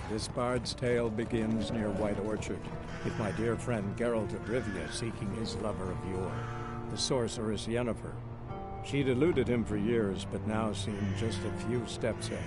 This bard's tale begins near White Orchard, with my dear friend Geralt of Rivia seeking his lover of yore, the sorceress Yennefer. She'd eluded him for years, but now seemed just a few steps ahead.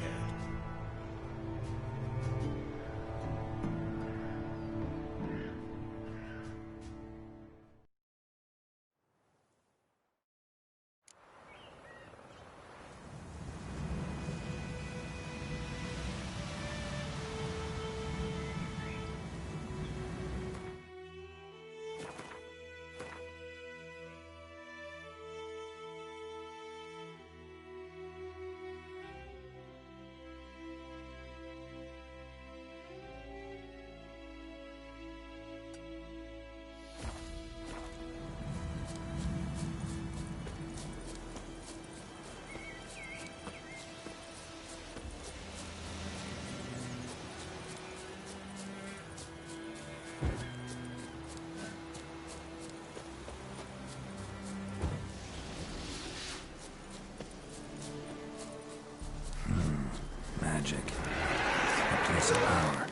Magic. A place of power.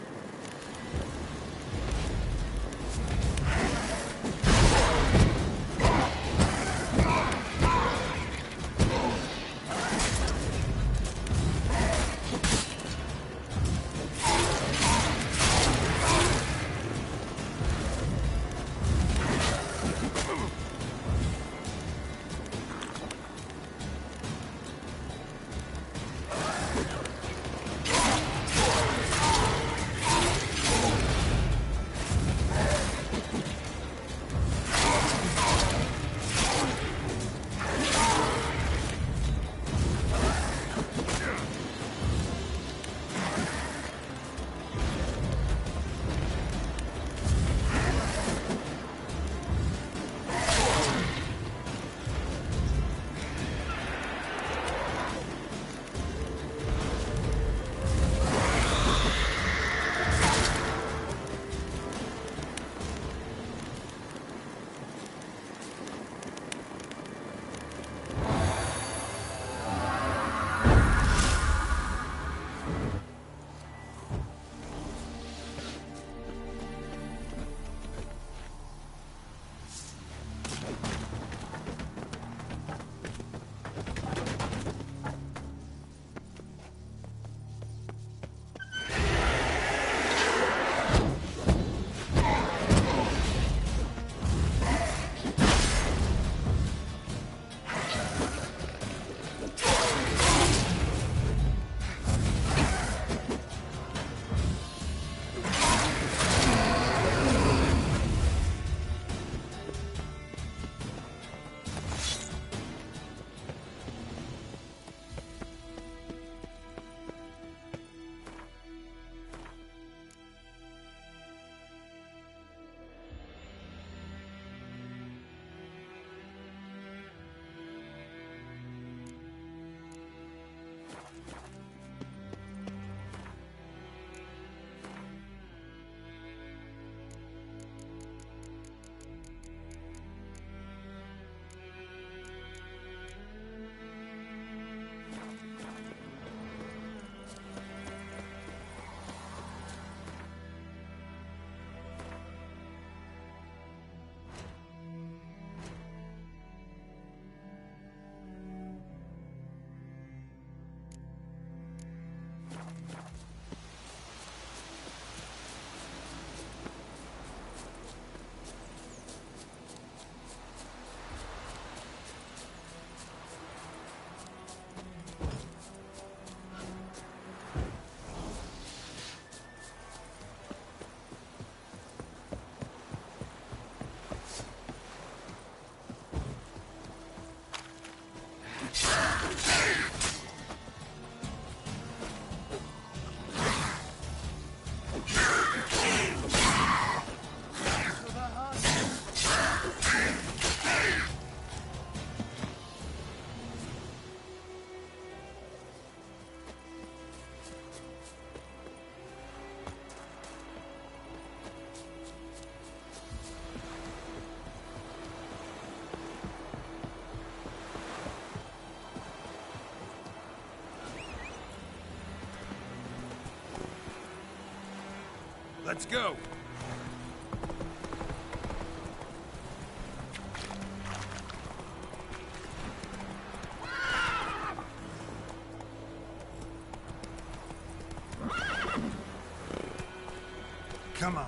Let's go! Come on.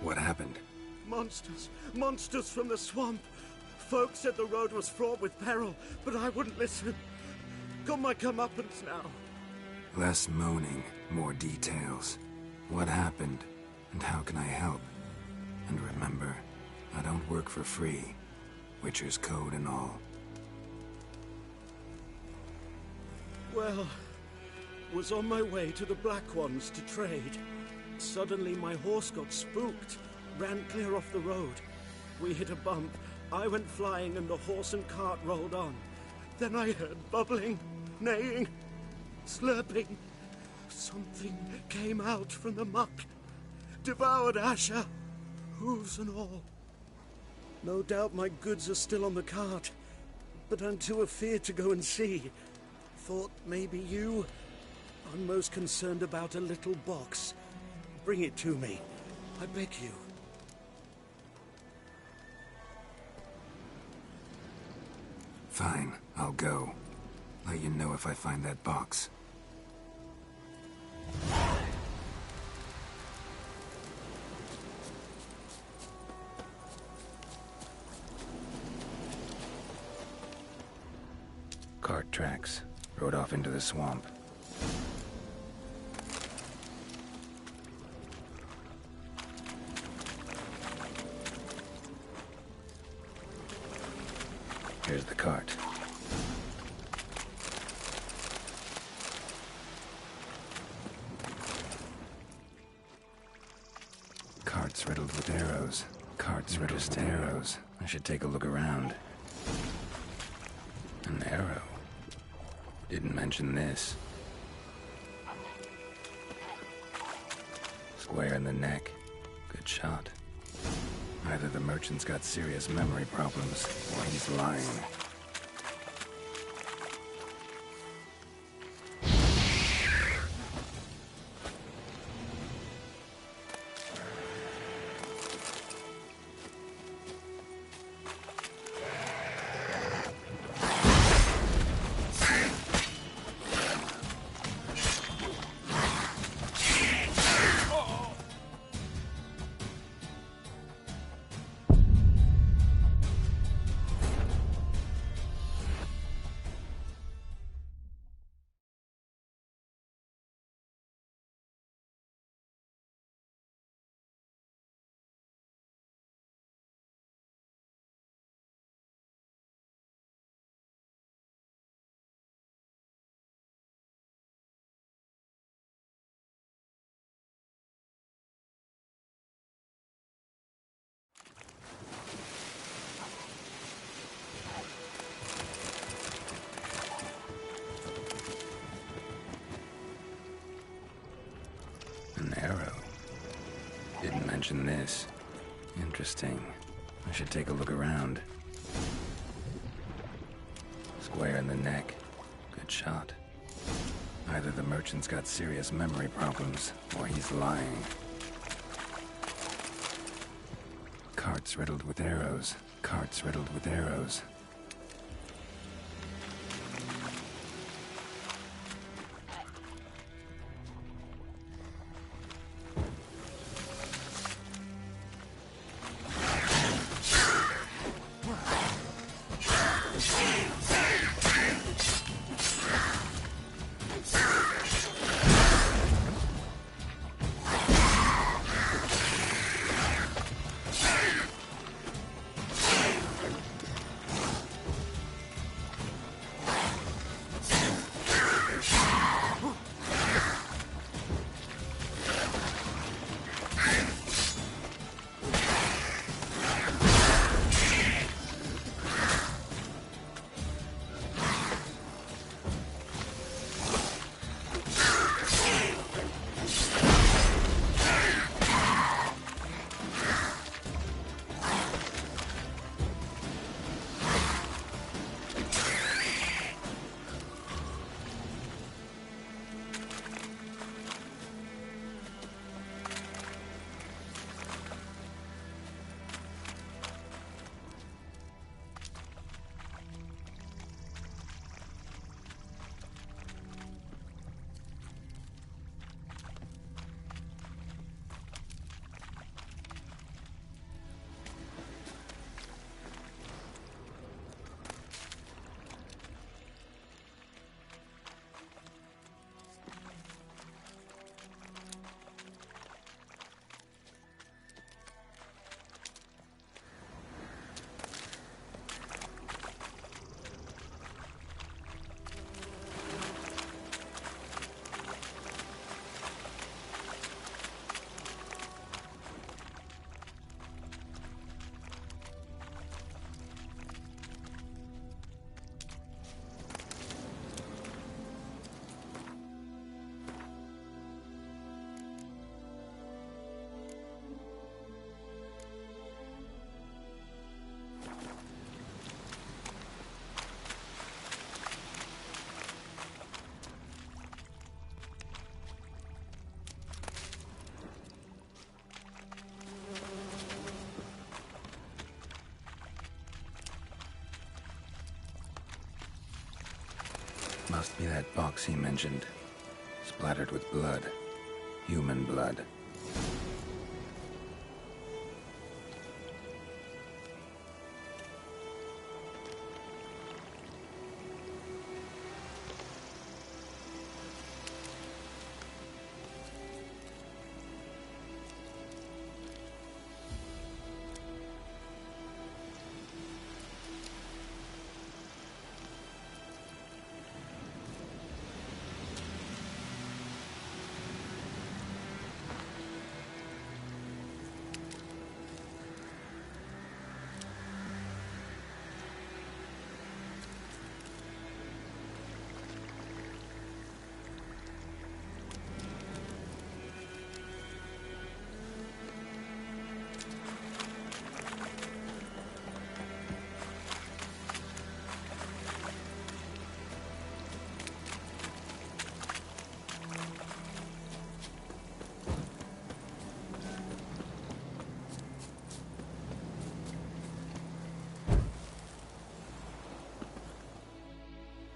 What happened? Monsters! Monsters from the swamp! Folk said the road was fraught with peril, but I wouldn't listen. Got my comeuppance now. Less moaning, more details. What happened, and how can I help? And remember, I don't work for free. Witcher's code and all. Well, was on my way to the Black Ones to trade. Suddenly my horse got spooked, ran clear off the road. We hit a bump, I went flying and the horse and cart rolled on. Then I heard bubbling, neighing, slurping. Something came out from the muck, devoured Asher, hooves and all. No doubt my goods are still on the cart, but I'm too afeard to go and see. Thought maybe you. I'm most concerned about a little box. Bring it to me. I beg you. Fine, I'll go. Let you know if I find that box. Cart tracks. Rode off into the swamp. Here's the cart. Cart's riddled with arrows. Cart's riddled with arrows. I should take a look around. An arrow. Didn't mention this. Square in the neck. Good shot. Either the merchant's got serious memory problems, or he's lying. An arrow. Didn't mention this. Interesting. I should take a look around. Square in the neck. Good shot. Either the merchant's got serious memory problems, or he's lying. Cart's riddled with arrows. Cart's riddled with arrows. Must be that box he mentioned. Splattered with blood. Human blood.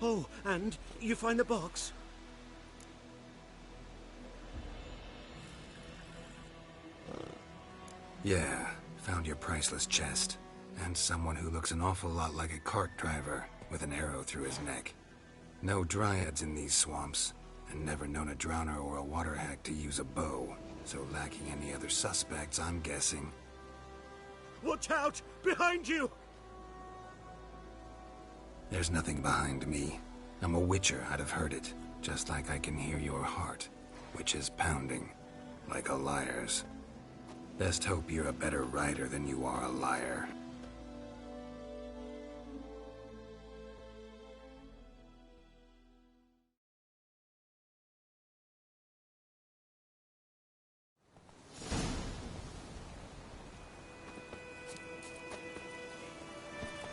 Oh, and you find the box? Yeah, found your priceless chest. And someone who looks an awful lot like a cart driver, with an arrow through his neck. No dryads in these swamps, and never known a drowner or a water hack to use a bow. So lacking any other suspects, I'm guessing. Watch out! Behind you! There's nothing behind me. I'm a witcher, I'd have heard it. Just like I can hear your heart, which is pounding, like a liar's. Best hope you're a better rider than you are a liar.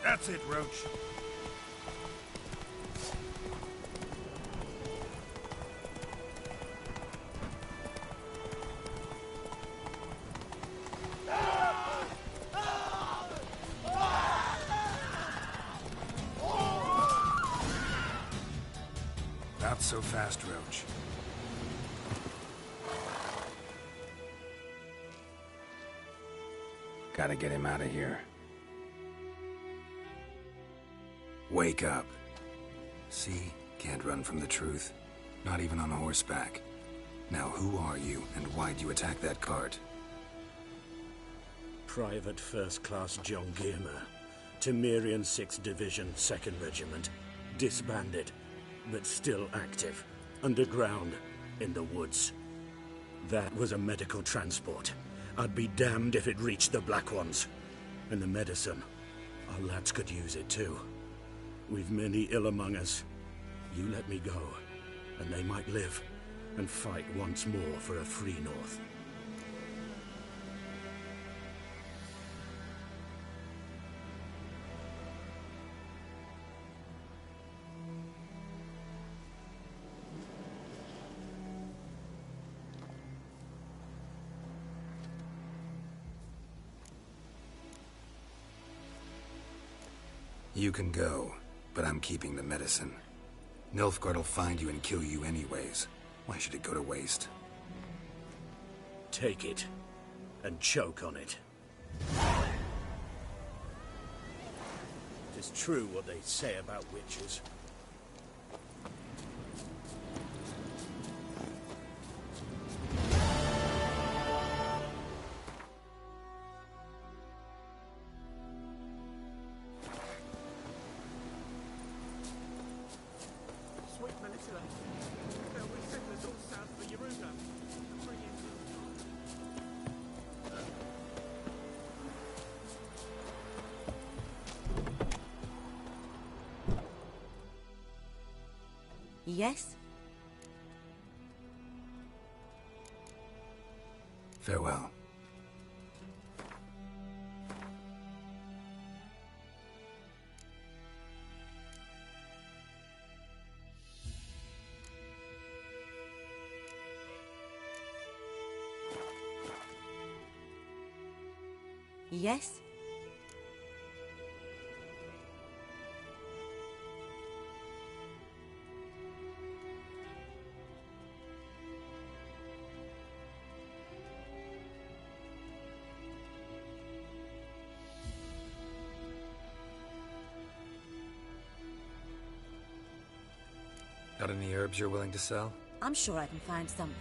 That's it, Roach. Not so fast, Roach. Gotta get him out of here. Wake up. See? Can't run from the truth. Not even on horseback. Now who are you, and why'd you attack that cart? Private First Class John Giermer. Temerian 6th Division, 2nd Regiment. Disbanded, but still active. Underground, in the woods. That was a medical transport. I'd be damned if it reached the Black Ones. And the medicine. Our lads could use it too. We've many ill among us. You let me go, and they might live, and fight once more for a free North. You can go, but I'm keeping the medicine. Nilfgaard'll find you and kill you anyways. Why should it go to waste? Take it, and choke on it. It is true what they say about witches. Yes? Farewell. Yes? Got any herbs you're willing to sell? I'm sure I can find something.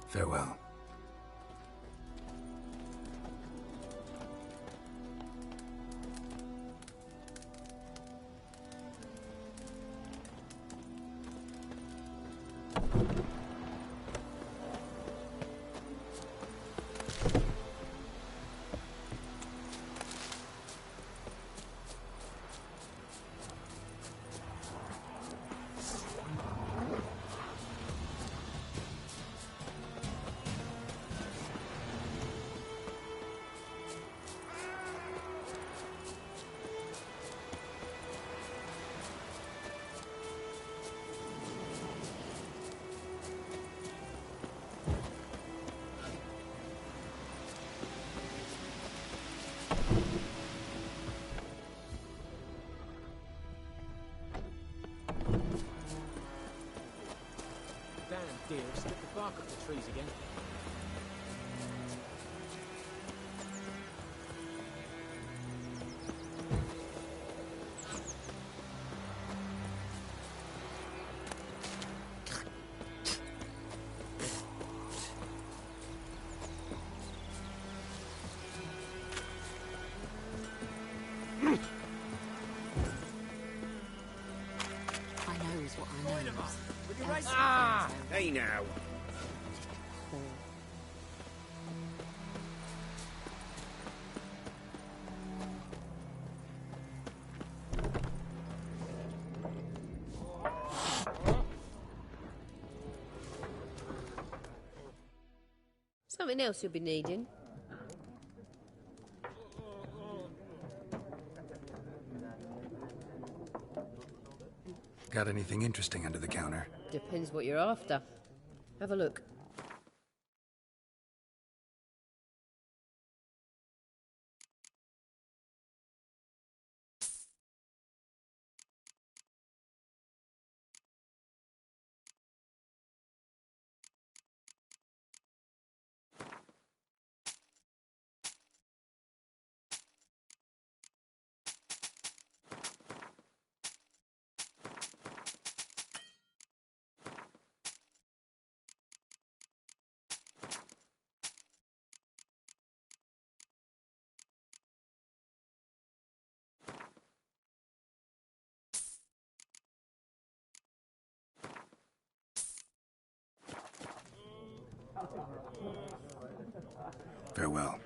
Farewell. Deer, stick the bark up the trees again. I knows what I knows. Hey now. Something else you'll be needing. Got anything interesting under the counter? Depends what you're after. Have a look. Farewell.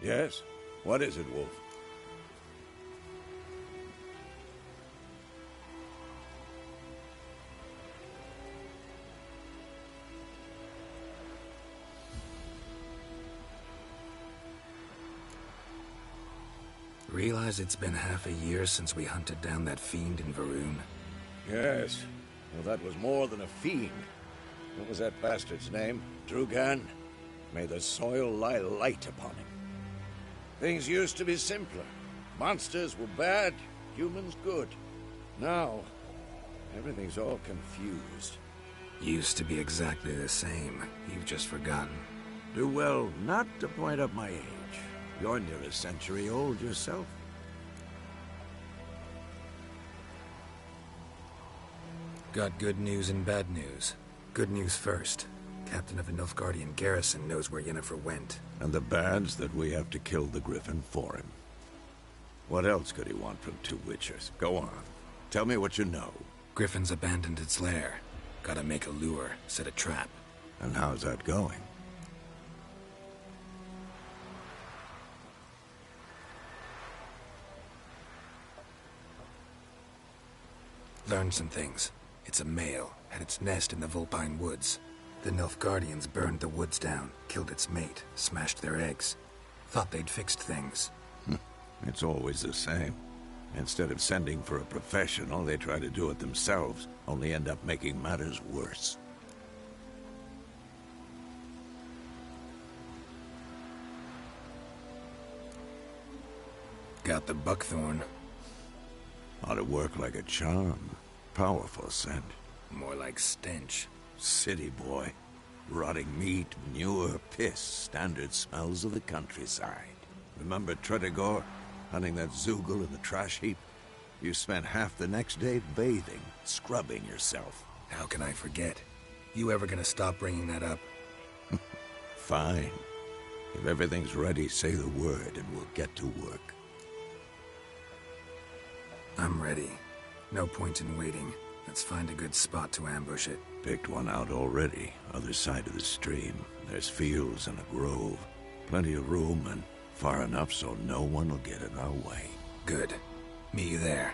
Yes? What is it, Wolf? Realize it's been half a year since we hunted down that fiend in Varun? Yes. Well, that was more than a fiend. What was that bastard's name? Drugan? May the soil lie light upon him. Things used to be simpler. Monsters were bad, humans good. Now, everything's all confused. Used to be exactly the same. You've just forgotten. Do well not to point up my age. You're near a century old yourself. Got good news and bad news. Good news first. Captain of the Nilfgaardian garrison knows where Yennefer went. And the bad's that we have to kill the Griffin for him. What else could he want from two Witchers? Go on. Tell me what you know. Griffin's abandoned its lair. Gotta make a lure, set a trap. And how's that going? Learned some things. It's a male, had its nest in the Vulpine Woods. The Nilfgaardians burned the woods down, killed its mate, smashed their eggs. Thought they'd fixed things. It's always the same. Instead of sending for a professional, they try to do it themselves, only end up making matters worse. Got the buckthorn. Ought to work like a charm. Powerful scent. More like stench. City boy. Rotting meat, manure, piss, standard smells of the countryside. Remember Tretogor? Hunting that Zoogle in the trash heap? You spent half the next day bathing, scrubbing yourself. How can I forget? You ever gonna stop bringing that up? Fine. If everything's ready, say the word and we'll get to work. I'm ready. No point in waiting. Let's find a good spot to ambush it. Picked one out already, other side of the stream. There's fields and a grove. Plenty of room and far enough so no one will get in our way. Good. Meet you there.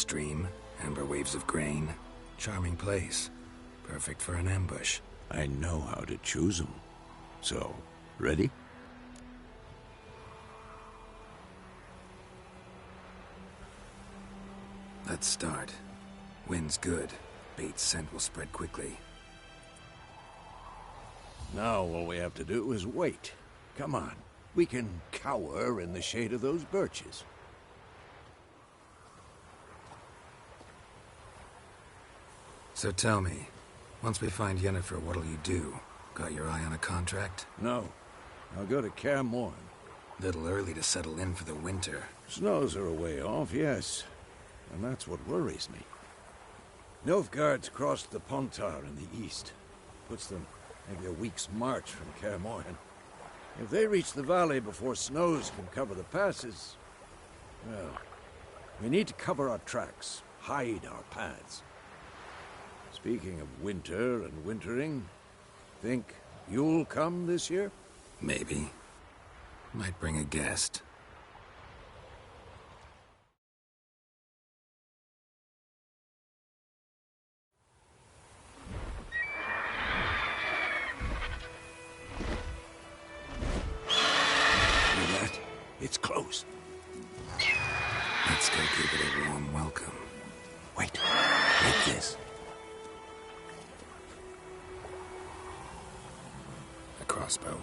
stream, amber waves of grain. Charming place. Perfect for an ambush. I know how to choose them. So, ready? Let's start. Wind's good. Bait's scent will spread quickly. Now all we have to do is wait. Come on. We can cower in the shade of those birches. So tell me, once we find Yennefer, what'll you do? Got your eye on a contract? No. I'll go to Kaer Morhen. Little early to settle in for the winter. Snows are a way off, yes. And that's what worries me. Nilfgaard's crossed the Pontar in the east. Puts them maybe a week's march from Kaer Morhen. If they reach the valley before snows can cover the passes, well, we need to cover our tracks, hide our paths. Speaking of winter and wintering, think you'll come this year? Maybe. Might bring a guest. Hear that? It's close. Let's go give it a warm welcome. Wait, like this. A crossbow.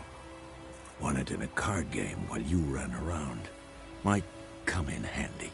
Won it in a card game while you ran around. Might come in handy.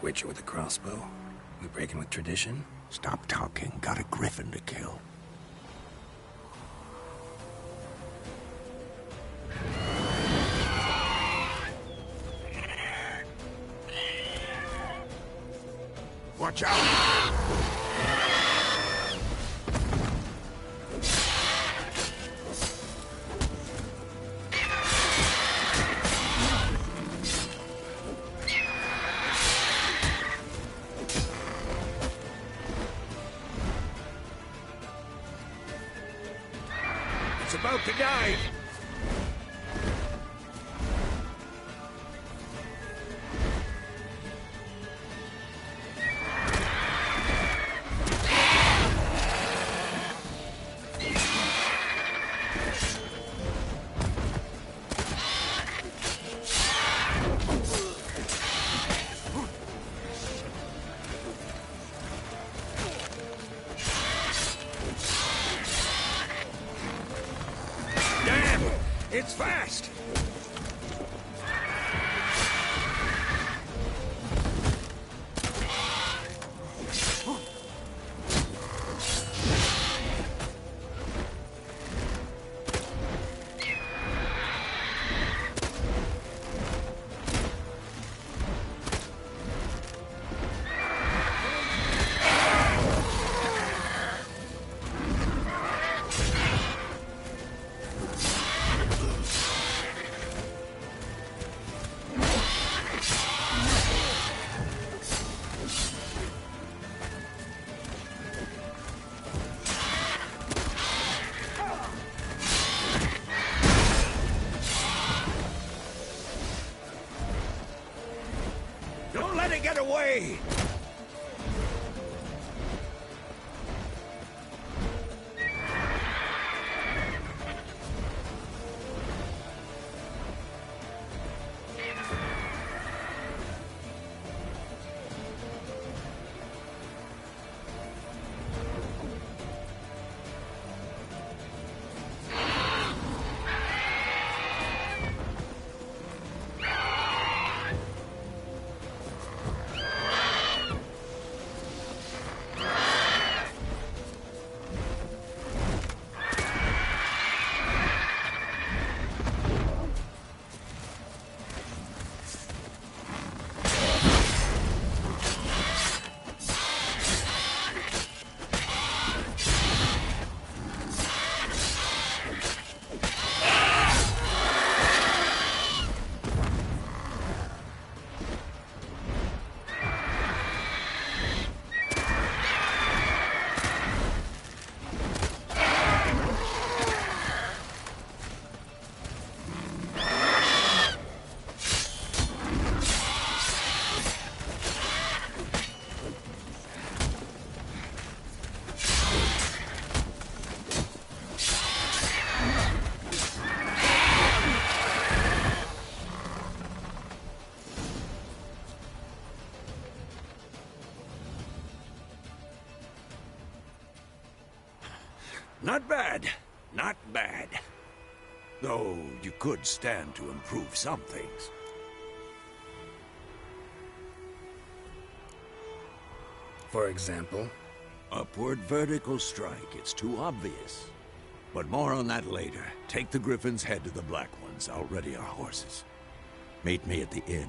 Witcher with a crossbow? We breaking with tradition? Stop talking. Got a griffin to kill. Watch out! It's about to dive! It's fast! Don't let it get away! Not bad. Not bad. Though you could stand to improve some things. For example? Upward vertical strike. It's too obvious. But more on that later. Take the Griffin's head to the Black Ones. I'll ready our horses. Meet me at the inn.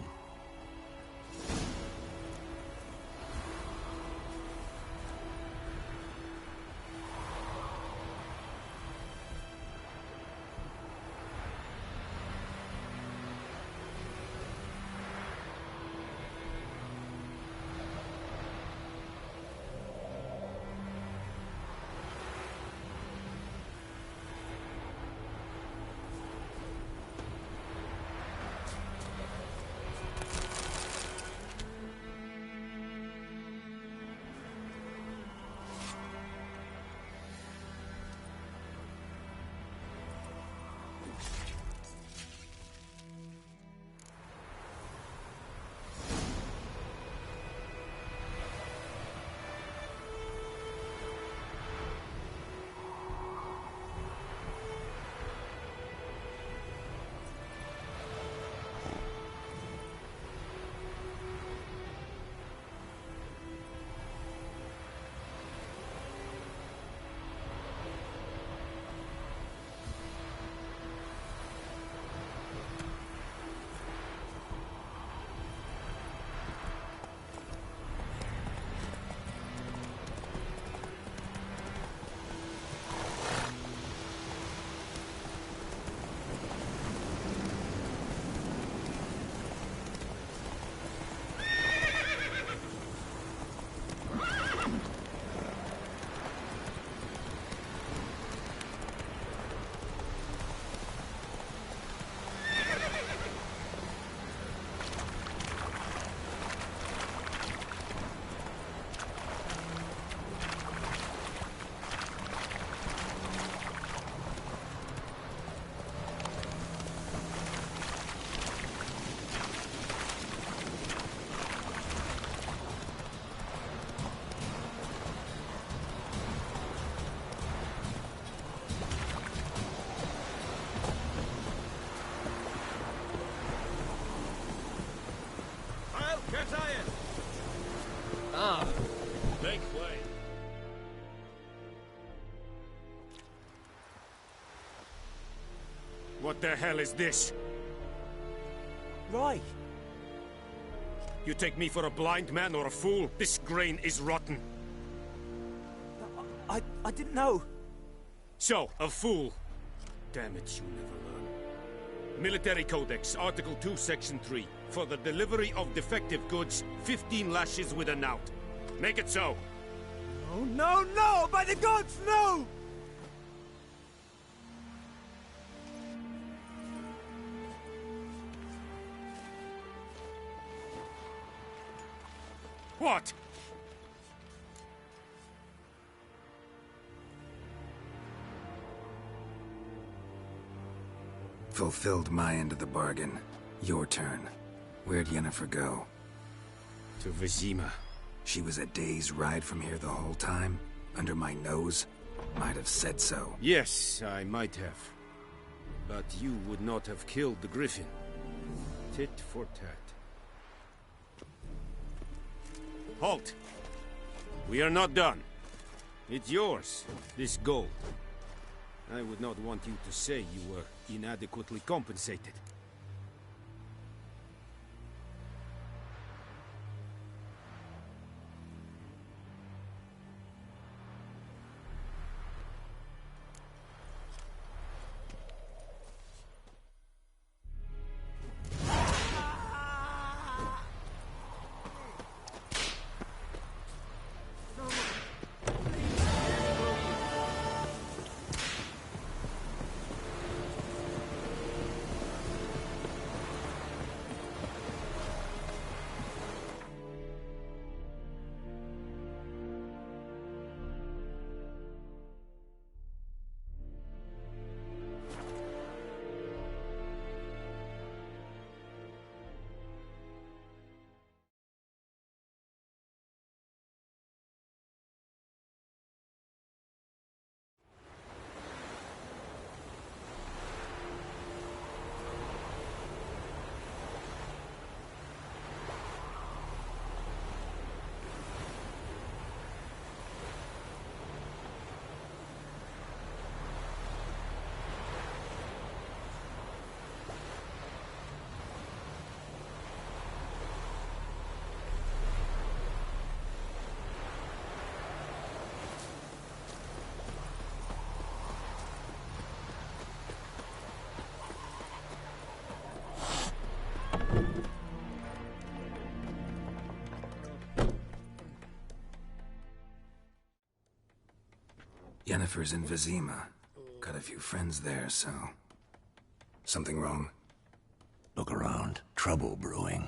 Ah, make way. What the hell is this? Right. You take me for a blind man or a fool? This grain is rotten. I didn't know. So, a fool. Damn it, you never learn. Military Codex, Article 2, Section 3. For the delivery of defective goods, 15 lashes with a knout. Make it so. Oh, no, no! By the gods, no! What? Fulfilled my end of the bargain. Your turn. Where'd Yennefer go? To Vizima. She was a day's ride from here the whole time? Under my nose? Might have said so. Yes, I might have. But you would not have killed the Griffin. Tit for tat. Halt! We are not done. It's yours, this gold. I would not want you to say you were inadequately compensated. Yennefer's in Vizima. Got a few friends there, so... Something wrong? Look around. Trouble brewing.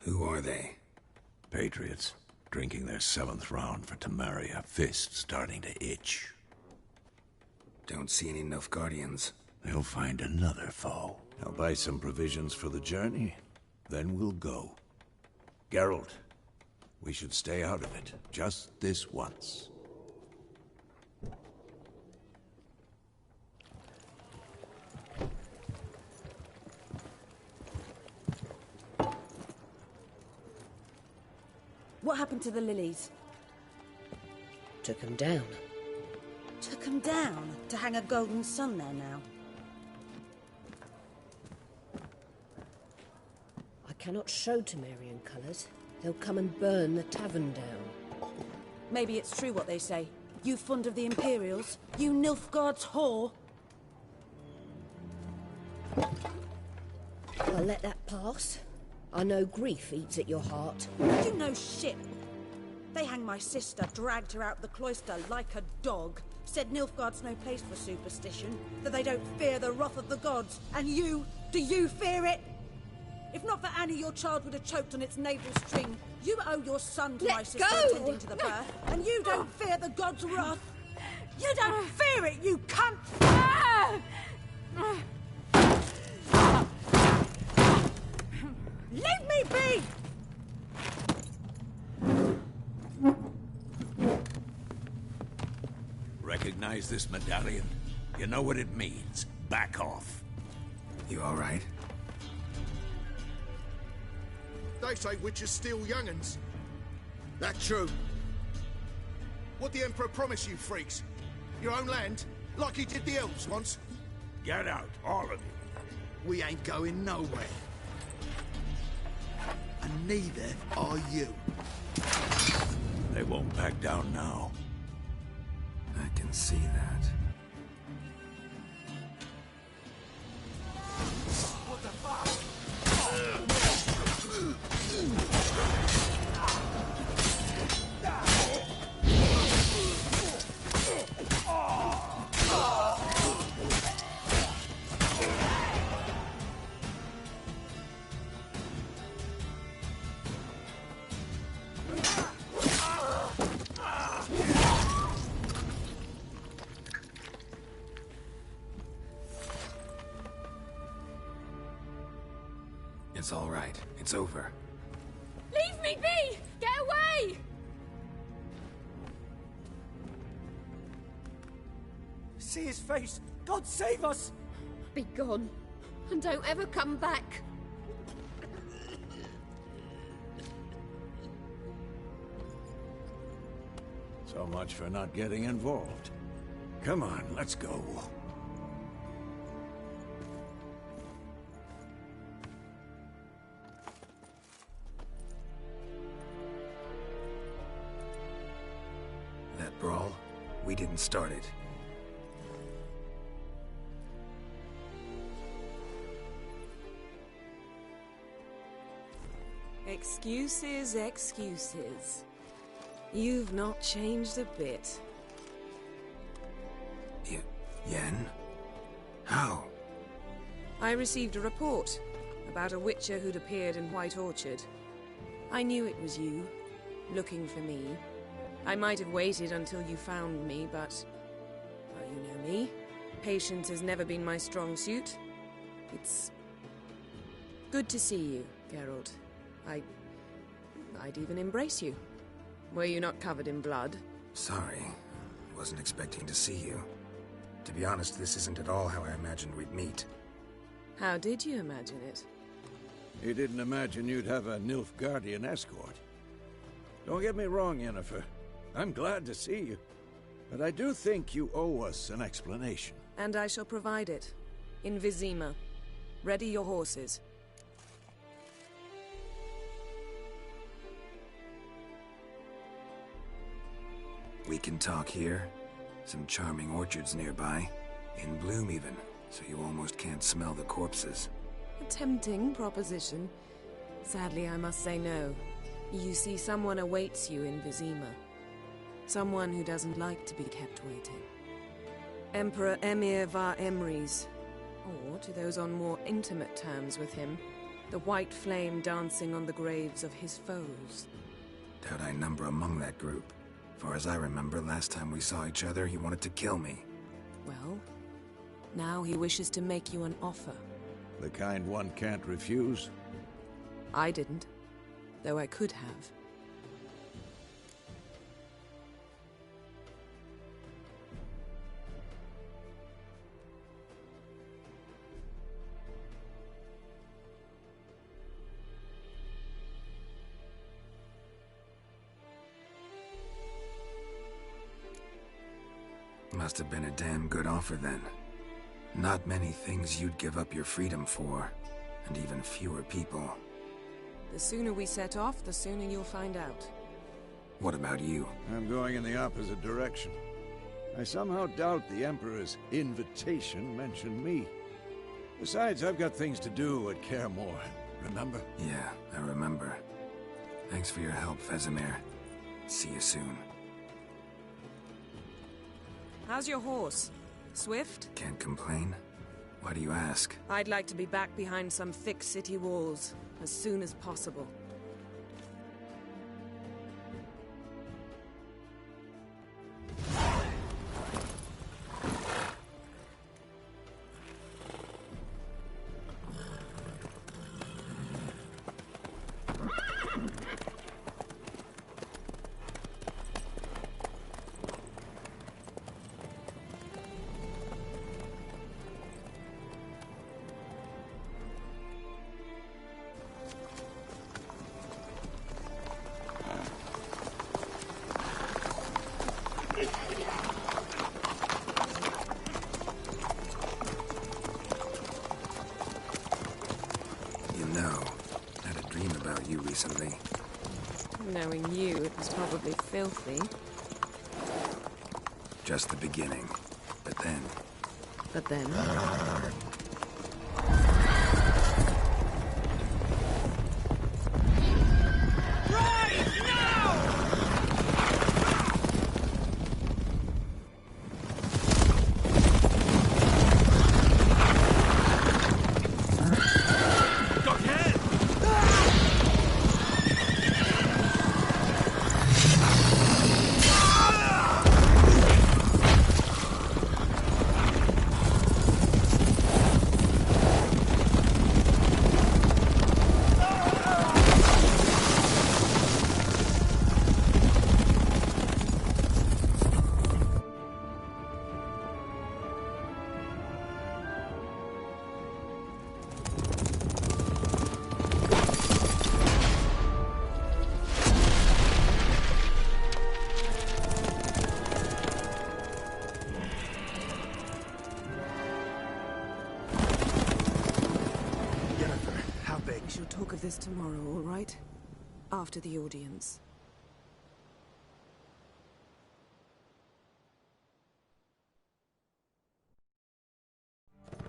Who are they? Patriots. Drinking their 7th round for Temeria. Fist starting to itch. Don't see any Nilfgaardians. They'll find another foe. I'll buy some provisions for the journey. Then we'll go. Geralt, we should stay out of it. Just this once. What happened to the lilies? Took him down. Took them down to hang a golden sun there now. I cannot show Temerian colours. They'll come and burn the tavern down. Maybe it's true what they say. You fond of the Imperials? You Nilfgaard's whore? I'll let that pass. I know grief eats at your heart. You know shit. They hanged my sister, dragged her out the cloister like a dog. Said Nilfgaard's no place for superstition, that they don't fear the wrath of the gods. And you? Do you fear it? If not for Annie, your child would have choked on its navel string. You owe your son to my sister attending to the birth, and you don't fear the gods' wrath. You don't fear it, you cunt! Leave me be! Recognize this medallion? You know what it means. Back off. You alright? They say witches steal young'uns. That true? What the Emperor promised you freaks? Your own land? Like he did the elves once? Get out, all of you. We ain't going nowhere. And neither are you. They won't back down now. I can see that. What the fuck? It's all right. It's over. Leave me be! Get away! See his face! God save us! Be gone, and don't ever come back. So much for not getting involved. Come on, let's go. That brawl, we didn't start it. Excuses, excuses. You've not changed a bit. Yen? How? I received a report about a witcher who'd appeared in White Orchard. I knew it was you, looking for me. I might have waited until you found me, but... well, you know me. Patience has never been my strong suit. It's... good to see you, Geralt. I'd even embrace you. Were you not covered in blood? Sorry. Wasn't expecting to see you. To be honest, this isn't at all how I imagined we'd meet. How did you imagine it? You didn't imagine you'd have a Nilfgaardian escort. Don't get me wrong, Yennefer. I'm glad to see you. But I do think you owe us an explanation. And I shall provide it. In Vizima. Ready your horses. We can talk here. Some charming orchards nearby. In bloom even, so you almost can't smell the corpses. A tempting proposition. Sadly, I must say no. You see, someone awaits you in Vizima. Someone who doesn't like to be kept waiting. Emperor Emir var Emreis. Or, to those on more intimate terms with him, the white flame dancing on the graves of his foes. Doubt I number among that group. Far as I remember, last time we saw each other, he wanted to kill me. Well, now he wishes to make you an offer. The kind one can't refuse? I didn't, though I could have. Must have been a damn good offer then. Not many things you'd give up your freedom for, and even fewer people. The sooner we set off, the sooner you'll find out. What about you? I'm going in the opposite direction. I somehow doubt the Emperor's invitation mentioned me. Besides, I've got things to do at Kaer Morhen, remember? Yeah, I remember. Thanks for your help, Vesemir. See you soon. How's your horse? Swift? Can't complain. Why do you ask? I'd like to be back behind some thick city walls as soon as possible. Recently. Knowing you, it was probably filthy. Just the beginning. But then... But then... Talk of this tomorrow, all right? After the audience.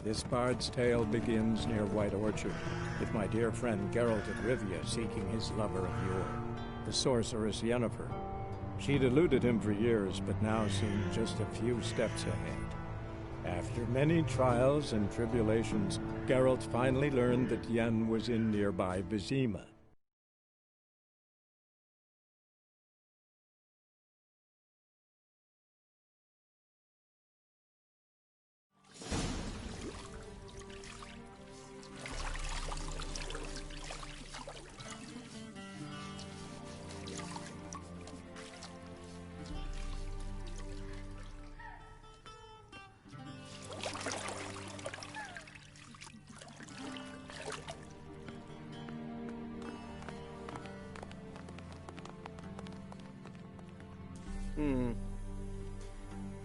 This bard's tale begins near White Orchard, with my dear friend Geralt of Rivia seeking his lover of yore, the sorceress Yennefer. She'd eluded him for years, but now seemed just a few steps ahead. After many trials and tribulations, Geralt finally learned that Yen was in nearby Vizima.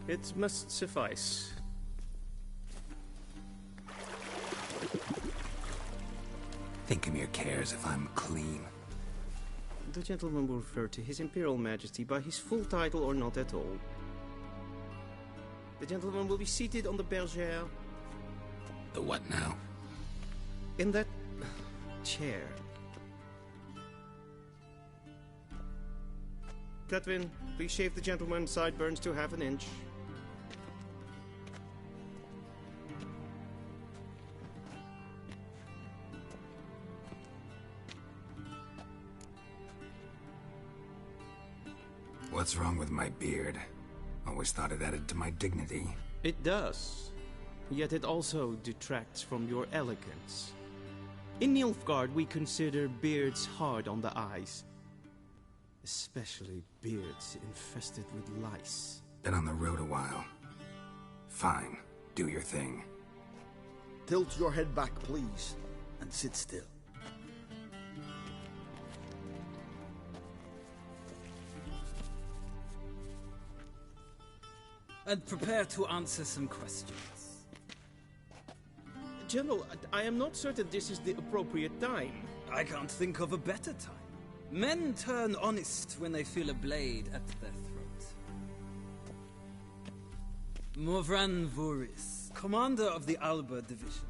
It must suffice. Thinkamir cares if I'm clean. The gentleman will refer to His Imperial Majesty by his full title or not at all. The gentleman will be seated on the bergère. The what now? In that chair. Cutwin, please shave the gentleman's sideburns to half an inch. What's wrong with my beard? Always thought it added to my dignity. It does. Yet it also detracts from your elegance. In Nilfgaard, we consider beards hard on the eyes. Especially beards infested with lice. Been on the road a while. Fine. Do your thing. Tilt your head back, please, and sit still. And prepare to answer some questions. General, I am not certain this is the appropriate time. I can't think of a better time. Men turn honest when they feel a blade at their throat. Morvran Voorhis, commander of the Alba Division.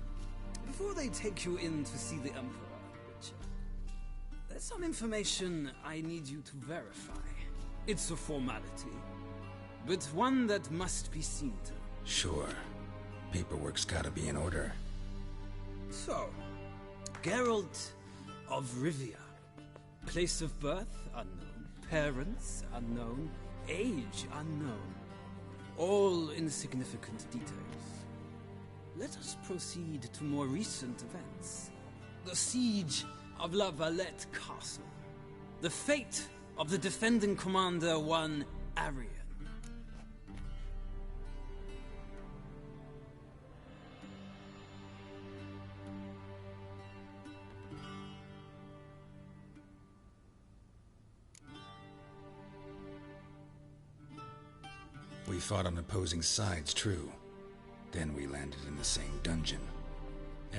Before they take you in to see the Emperor, Witcher, there's some information I need you to verify. It's a formality, but one that must be seen to. Sure. Paperwork's gotta be in order. So, Geralt of Rivia. Place of birth unknown. Parents unknown. Age unknown. All insignificant details. Let us proceed to more recent events. The siege of La Valette Castle. The fate of the defending commander, one Arian. We fought on opposing sides, true. Then we landed in the same dungeon.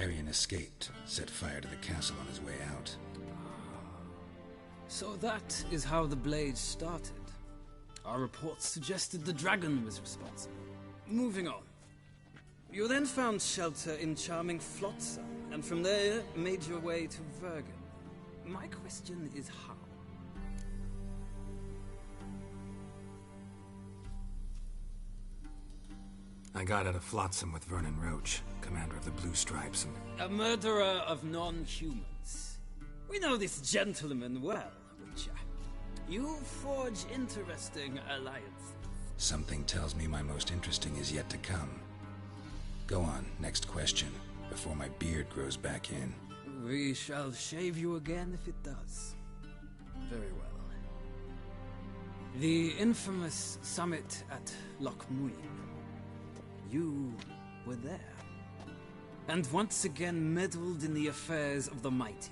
Arian escaped, set fire to the castle on his way out. So that is how the Blade started. Our reports suggested the dragon was responsible. Moving on. You then found shelter in charming Flotsam, and from there made your way to Vergen. My question is how? I got out of Flotsam with Vernon Roach, commander of the Blue Stripes, and... A murderer of non-humans. We know this gentleman well, Witcher. You forge interesting alliances. Something tells me my most interesting is yet to come. Go on, next question, before my beard grows back in. We shall shave you again if it does. Very well. The infamous summit at Loch Muin. You were there. And once again meddled in the affairs of the mighty.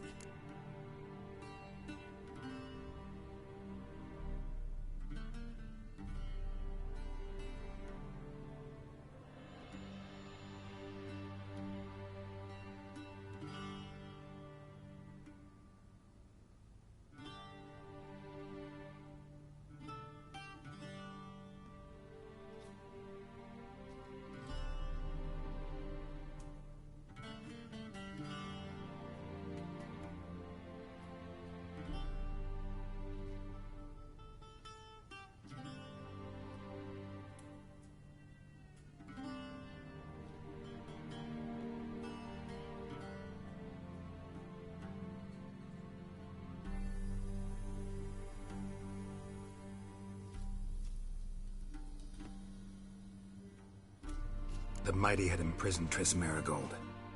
The mighty had imprisoned Triss Merigold.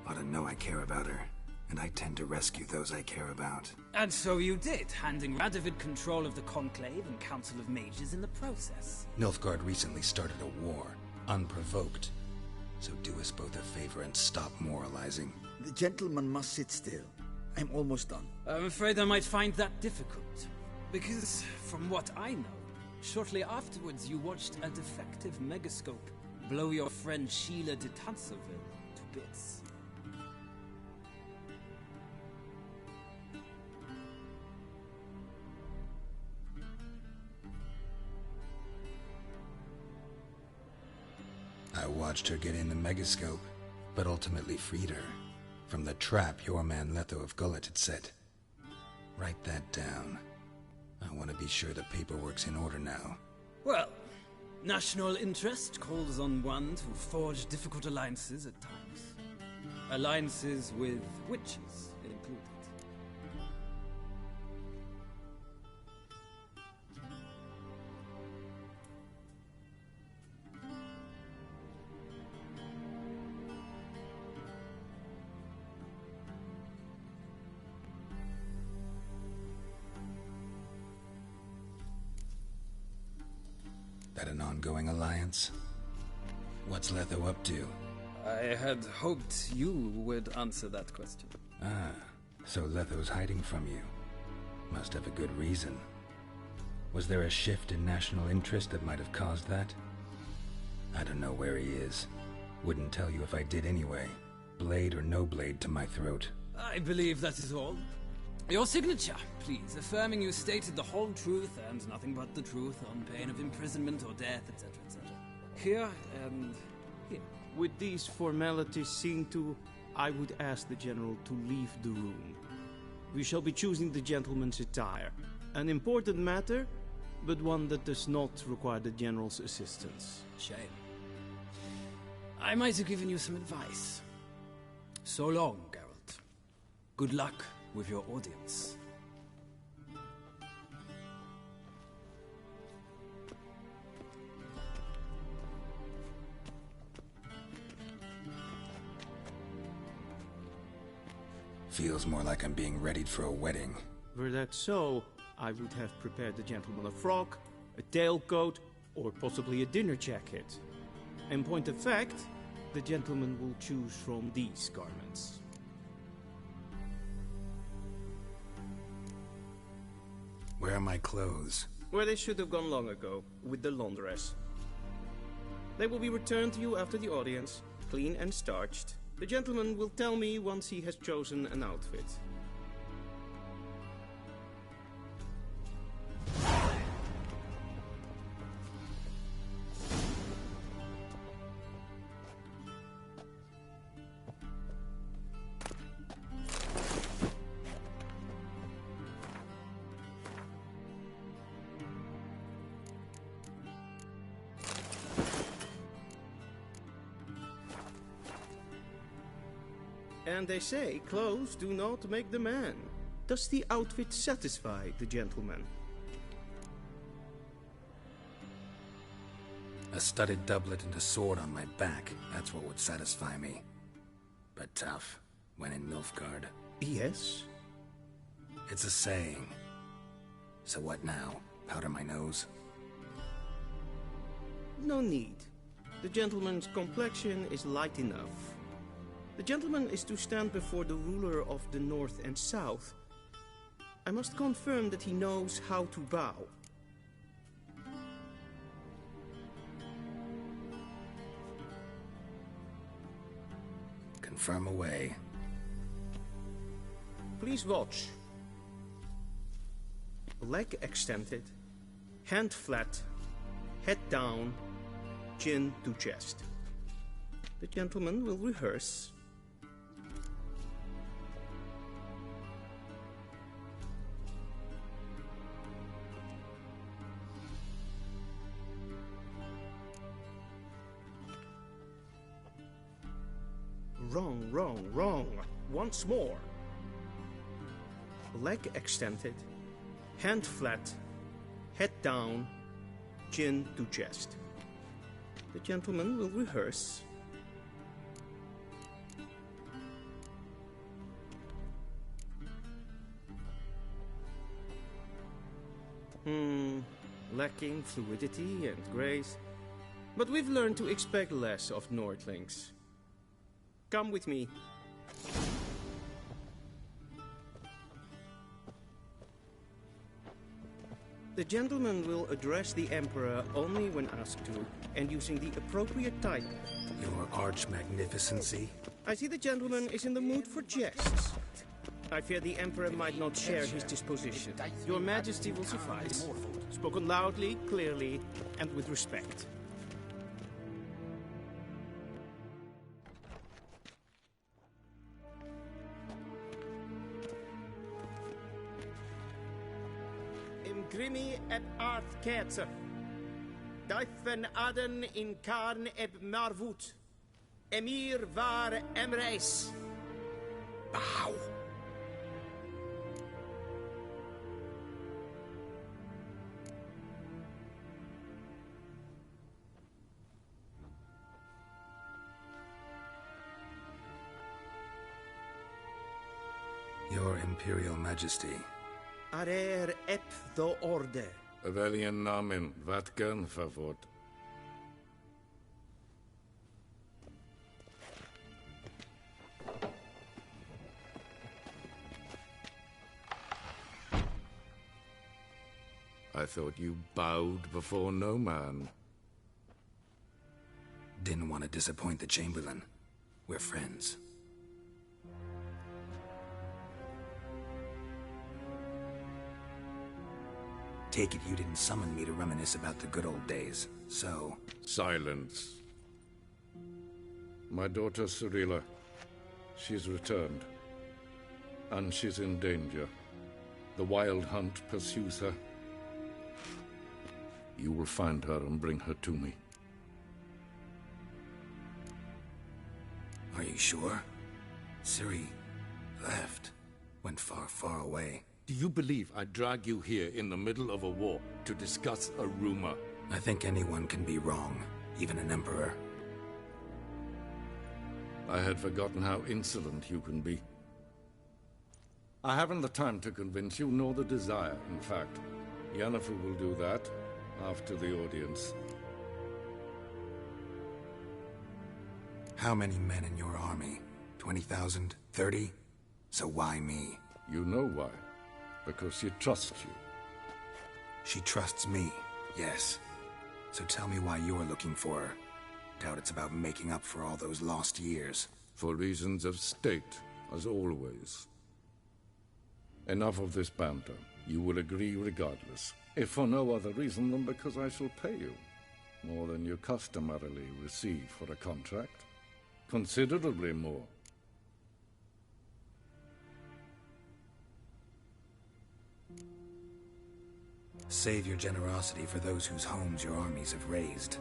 Ought to know I care about her, and I tend to rescue those I care about. And so you did, handing Radovid control of the Conclave and Council of Mages in the process. Nilfgaard recently started a war, unprovoked. So do us both a favor and stop moralizing. The gentleman must sit still. I'm almost done. I'm afraid I might find that difficult. Because, from what I know, shortly afterwards you watched a defective megascope blow your friend Sheila de Tanserville to bits. I watched her get in the megascope, but ultimately freed her from the trap your man Letho of Gullet had set. Write that down. I want to be sure the paperwork's in order now. Well, national interest calls on one to forge difficult alliances at times. Alliances with witches included. That an ongoing alliance? What's Letho up to? I had hoped you would answer that question. Ah, so Letho's hiding from you. Must have a good reason. Was there a shift in national interest that might have caused that? I don't know where he is. Wouldn't tell you if I did anyway. Blade or no blade to my throat. I believe that is all. Your signature, please, affirming you stated the whole truth and nothing but the truth on pain of imprisonment or death, etc., etc. Here and here. With these formalities seen to, I would ask the General to leave the room. We shall be choosing the gentleman's attire. An important matter, but one that does not require the General's assistance. Shame. I might have given you some advice. So long, Geralt. Good luck with your audience. Feels more like I'm being readied for a wedding. Were that so, I would have prepared the gentleman a frock, a tailcoat, or possibly a dinner jacket. In point of fact, the gentleman will choose from these garments. Where are my clothes? Where they should have gone long ago, with the laundress. They will be returned to you after the audience, clean and starched. The gentleman will tell me once he has chosen an outfit. And they say clothes do not make the man. Does the outfit satisfy the gentleman? A studded doublet and a sword on my back. That's what would satisfy me. But tough, when in Nilfgaard. Yes? It's a saying. So what now? Powder my nose? No need. The gentleman's complexion is light enough. The gentleman is to stand before the ruler of the North and South. I must confirm that he knows how to bow. Confirm away. Please watch. Leg extended, hand flat, head down, chin to chest. The gentleman will rehearse. Wrong, wrong, wrong. Once more. Leg extended, hand flat, head down, chin to chest. The gentleman will rehearse. Lacking fluidity and grace. But we've learned to expect less of Nordlings. Come with me. The gentleman will address the Emperor only when asked to, and using the appropriate title. Your Arch-Magnificency? I see the gentleman is in the mood for jests. I fear the Emperor might not share his disposition. Your Majesty will suffice. Spoken loudly, clearly, and with respect. Grimi eb Arth Ketzer. Daifen Aden in Karn eb Marvut. Emir var Emreis. Bow! Your Imperial Majesty. Arer ep the orde. Welchen Namen? Wat gern verwort? I thought you bowed before no man. Didn't want to disappoint the Chamberlain. We're friends. Take it you didn't summon me to reminisce about the good old days, so... Silence. My daughter Cirilla, she's returned. And she's in danger. The Wild Hunt pursues her. You will find her and bring her to me. Are you sure? Ciri left. Went far, far away. Do you believe I'd drag you here in the middle of a war to discuss a rumor? I think anyone can be wrong, even an emperor. I had forgotten how insolent you can be. I haven't the time to convince you, nor the desire, in fact. Yennefer will do that after the audience. How many men in your army? 20,000? 30? So why me? You know why. Because she trusts you. She trusts me, yes. So tell me why you're looking for her. Doubt it's about making up for all those lost years. For reasons of state, as always. Enough of this banter. You will agree regardless. If for no other reason than because I shall pay you. More than you customarily receive for a contract. Considerably more. Save your generosity for those whose homes your armies have razed.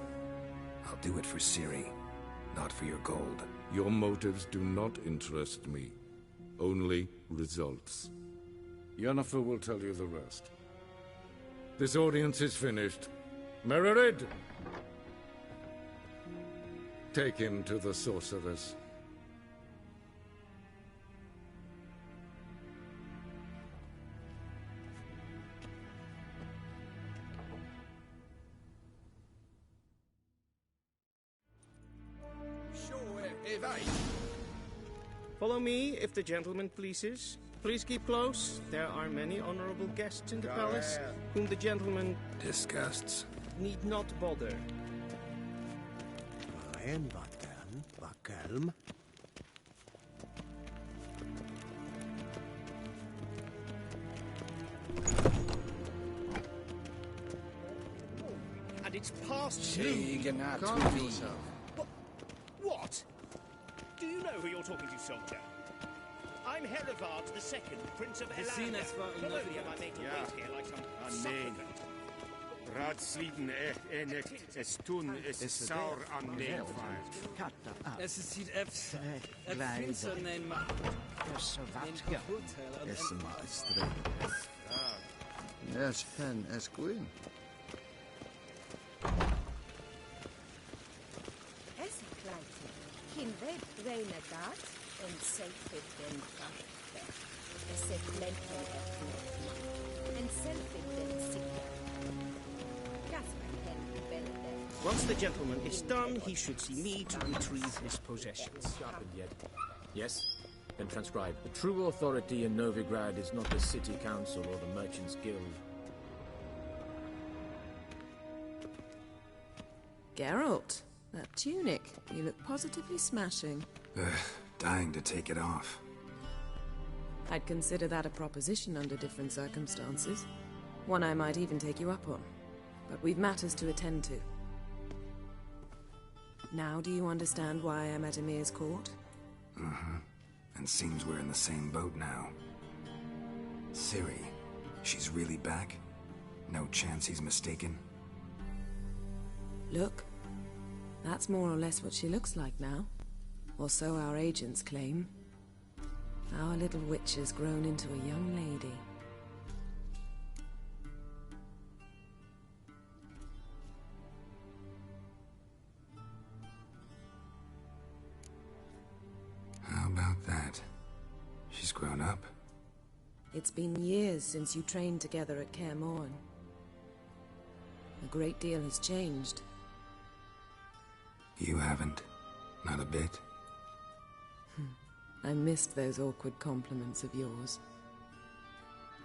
I'll do it for Ciri, not for your gold. Your motives do not interest me. Only results. Yennefer will tell you the rest. This audience is finished. Mererid! Take him to the sorceress. Follow me, if the gentleman pleases. Please keep close. There are many honorable guests in the palace, whom the gentleman... disgusts. ...need not bother. En vatten, Vakelm. And it's past noon. Calm yourself. What? Do you know who you're talking to, soldier? I'm Herivard II, Prince of Helander. Not only am I made to wait here like some supplicant. Ratsliden enek es tun es saur an neervaart. Es ziet efs. Het vindt zijn neem maar. Essen is streng. Yes, hen es queen. Es kleinte. Kinweg reine gaat en zelfig den vachte. Es het lenten en zelfig den sikker. Once the gentleman is done, he should see me to retrieve his possessions. Happened yet? Yes? Then transcribe. The true authority in Novigrad is not the city council or the merchants' guild. Geralt, that tunic. You look positively smashing. Dying to take it off. I'd consider that a proposition under different circumstances. One I might even take you up on. But we've matters to attend to. Now do you understand why I'm at Emir's court? Mm-hmm. And seems we're in the same boat now. Ciri, she's really back? No chance he's mistaken? Look. That's more or less what she looks like now. Or so our agents claim. Our little witch has grown into a young lady. How about that? She's grown up? It's been years since you trained together at Kaer Morhen. A great deal has changed. You haven't? Not a bit? I missed those awkward compliments of yours.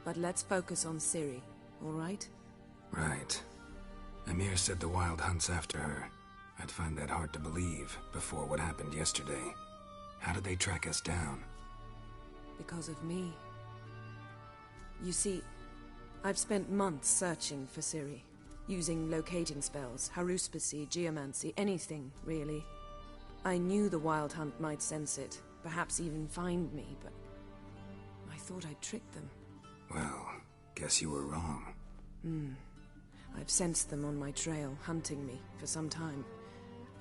But let's focus on Ciri, all right? Right. Emhyr said the Wild Hunt's after her. I'd find that hard to believe before what happened yesterday. How did they track us down? Because of me. You see, I've spent months searching for Ciri, using locating spells, haruspicy, geomancy, anything, really. I knew the Wild Hunt might sense it, perhaps even find me, but I thought I'd tricked them. Well, guess you were wrong. I've sensed them on my trail, hunting me, for some time.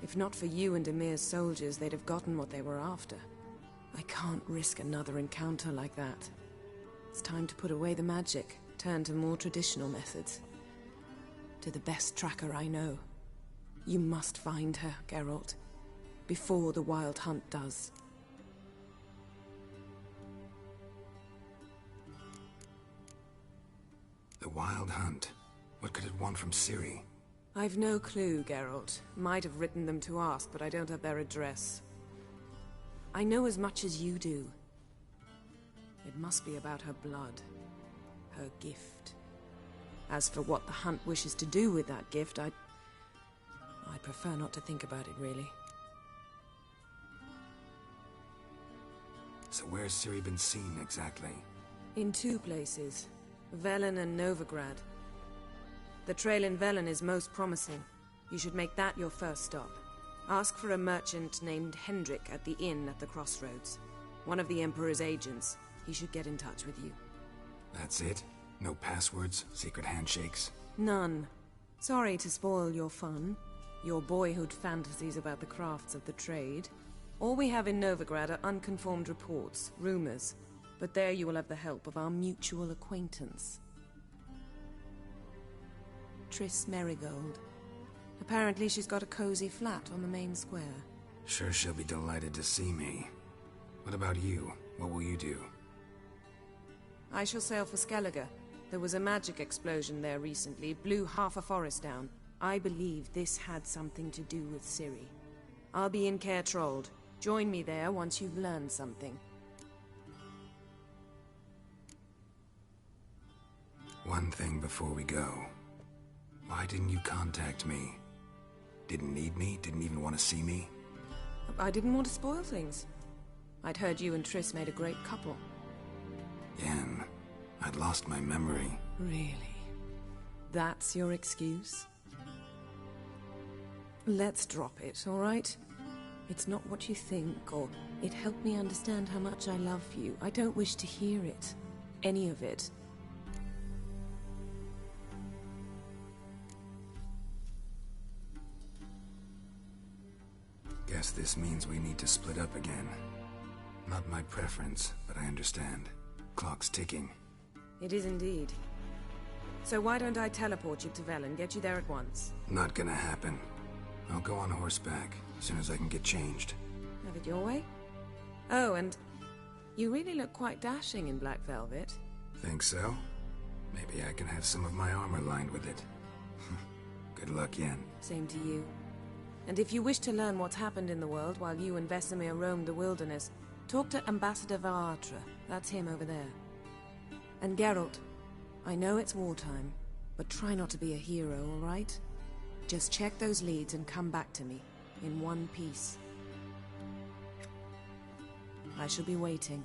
If not for you and Emhyr's soldiers, they'd have gotten what they were after. I can't risk another encounter like that. It's time to put away the magic, turn to more traditional methods. To the best tracker I know. You must find her, Geralt, before the Wild Hunt does. The Wild Hunt? What could it want from Ciri? I've no clue, Geralt. Might have written them to ask, but I don't have their address. I know as much as you do. It must be about her blood. Her gift. As for what the Hunt wishes to do with that gift, I'd prefer not to think about it, really. So where's Ciri been seen, exactly? In two places. Velen and Novigrad. The trail in Velen is most promising. You should make that your first stop. Ask for a merchant named Hendrik at the inn at the crossroads. One of the Emperor's agents. He should get in touch with you. That's it? No passwords? Secret handshakes? None. Sorry to spoil your fun. Your boyhood fantasies about the crafts of the trade. All we have in Novigrad are unconfirmed reports, rumors. But there you will have the help of our mutual acquaintance. Triss Merigold. Apparently she's got a cozy flat on the main square. Sure she'll be delighted to see me. What about you? What will you do? I shall sail for Skellige. There was a magic explosion there recently, blew half a forest down. I believe this had something to do with Ciri. I'll be in Caer Trolde. Join me there once you've learned something. One thing before we go. Why didn't you contact me? Didn't need me? Didn't even want to see me? I didn't want to spoil things. I'd heard you and Triss made a great couple. Yen, I'd lost my memory. Really? That's your excuse? Let's drop it, all right? It's not what you think, or it helped me understand how much I love you. I don't wish to hear it. Any of it. Guess this means we need to split up again. Not my preference, but I understand. Clock's ticking. It is indeed. So why don't I teleport you to Velen, get you there at once? Not gonna happen. I'll go on horseback, as soon as I can get changed. Have it your way? Oh, and you really look quite dashing in black velvet. Think so? Maybe I can have some of my armor lined with it. Good luck, Yen. Same to you. And if you wish to learn what's happened in the world while you and Vesemir roamed the wilderness, talk to Ambassador Varatra. That's him over there. And Geralt, I know it's wartime, but try not to be a hero, all right? Just check those leads and come back to me, in one piece. I shall be waiting.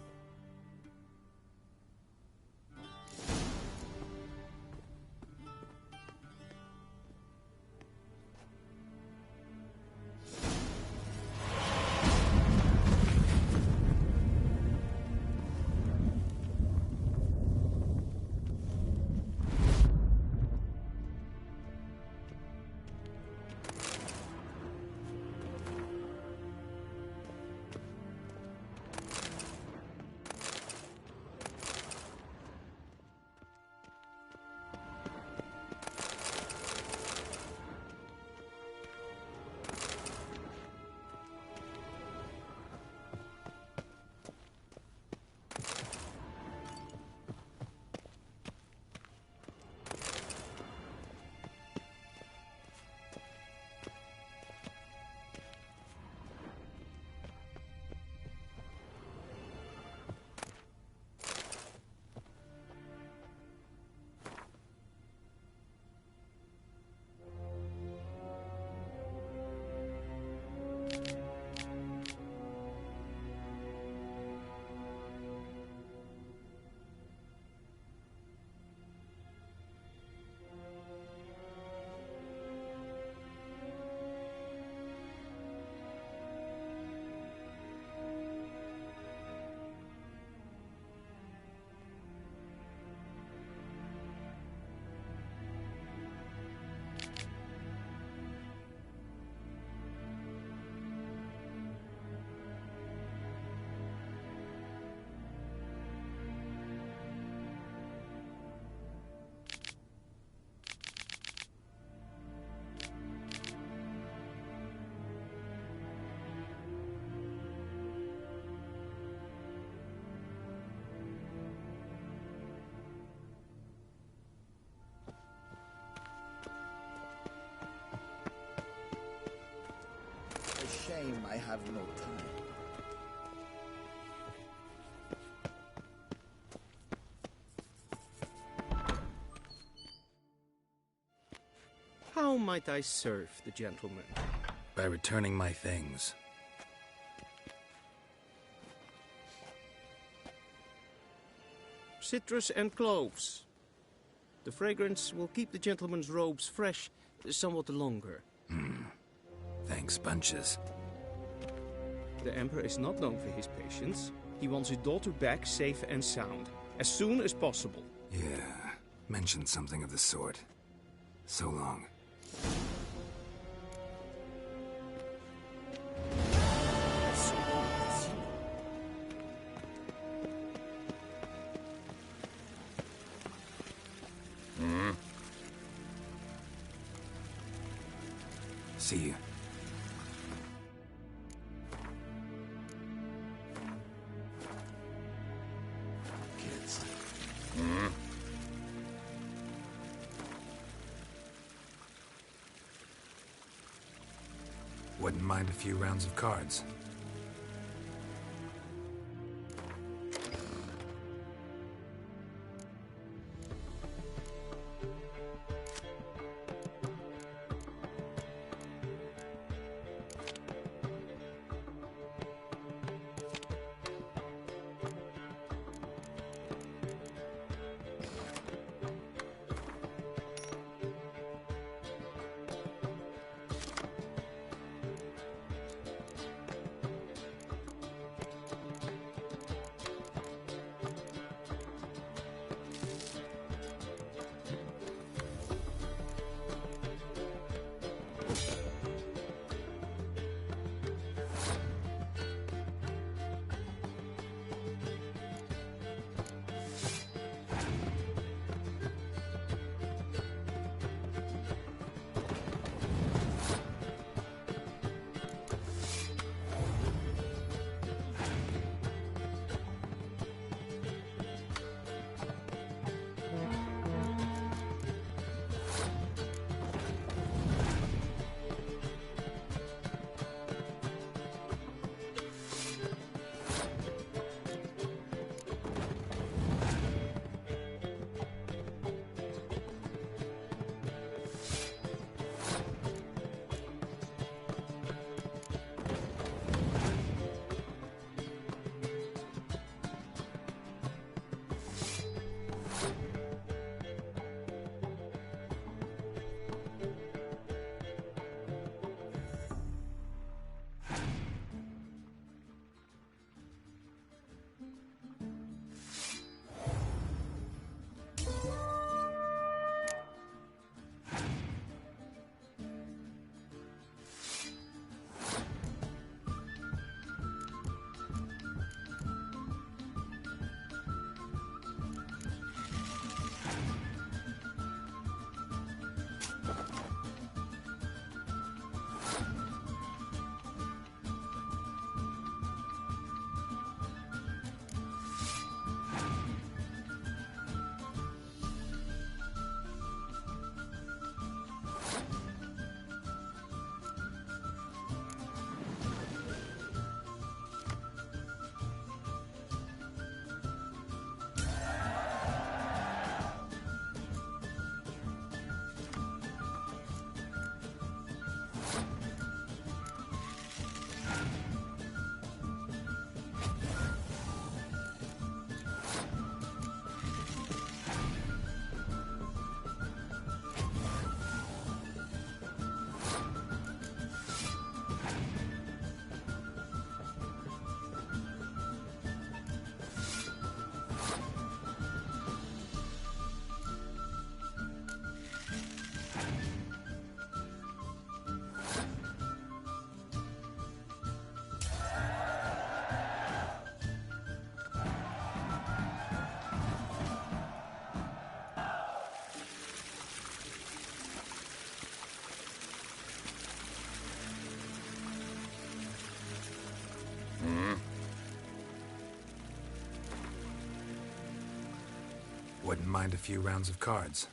have no time. How might I serve the gentleman? By returning my things. Citrus and cloves. The fragrance will keep the gentleman's robes fresh somewhat longer. Thanks, bunches. The Emperor is not known for his patience. He wants his daughter back safe and sound, as soon as possible. Yeah, mentioned something of the sort. So long. See you. Kids. Wouldn't mind a few rounds of cards. Wouldn't mind a few rounds of cards.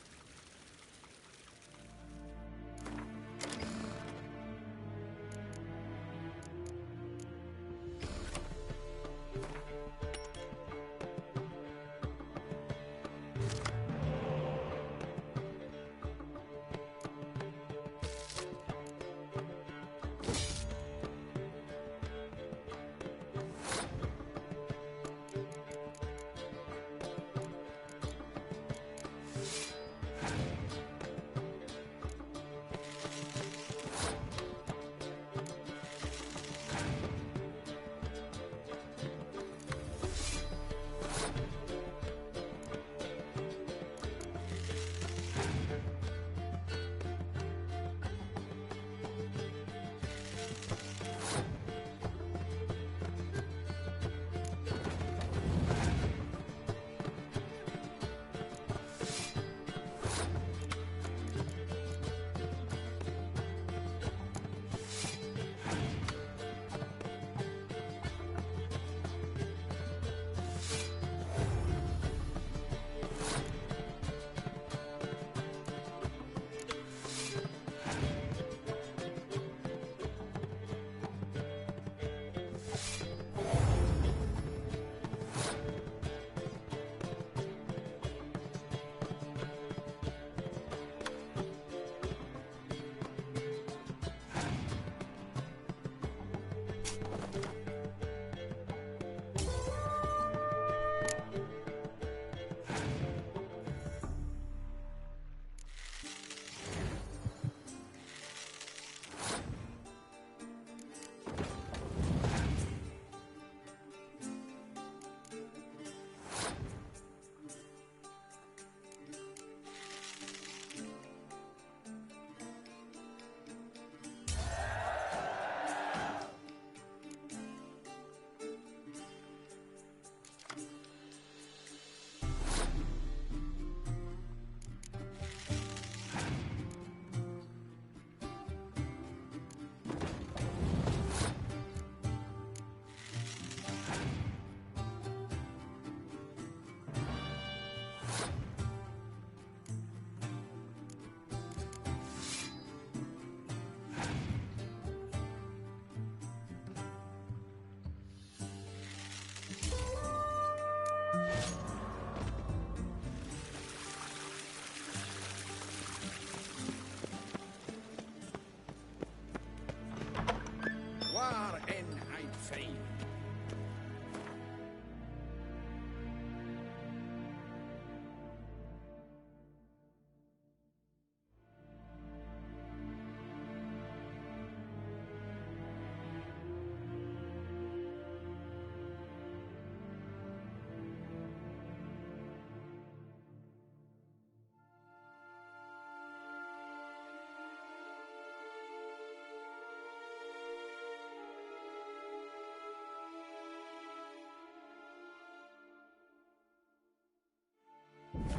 War in ein Fame.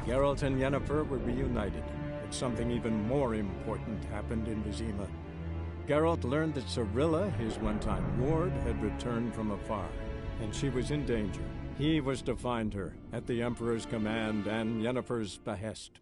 Geralt and Yennefer were reunited, but something even more important happened in Vizima. Geralt learned that Cirilla, his one-time ward, had returned from afar, and she was in danger. He was to find her, at the Emperor's command and Yennefer's behest.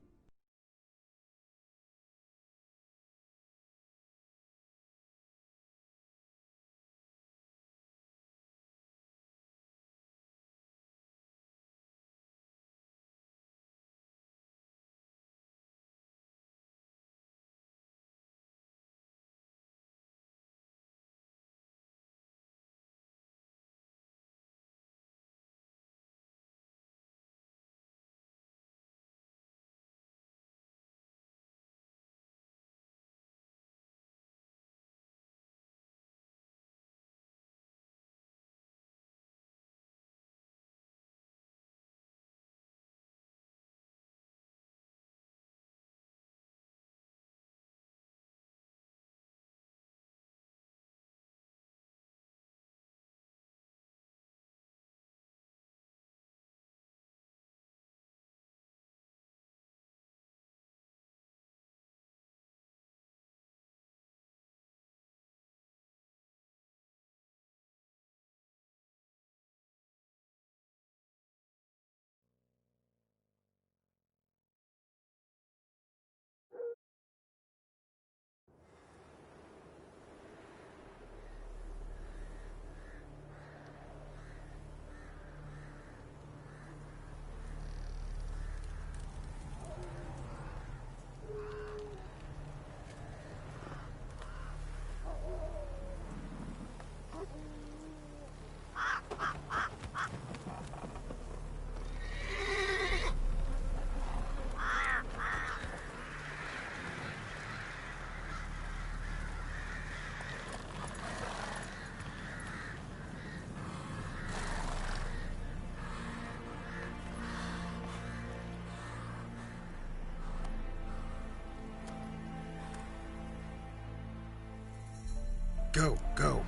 Go, go.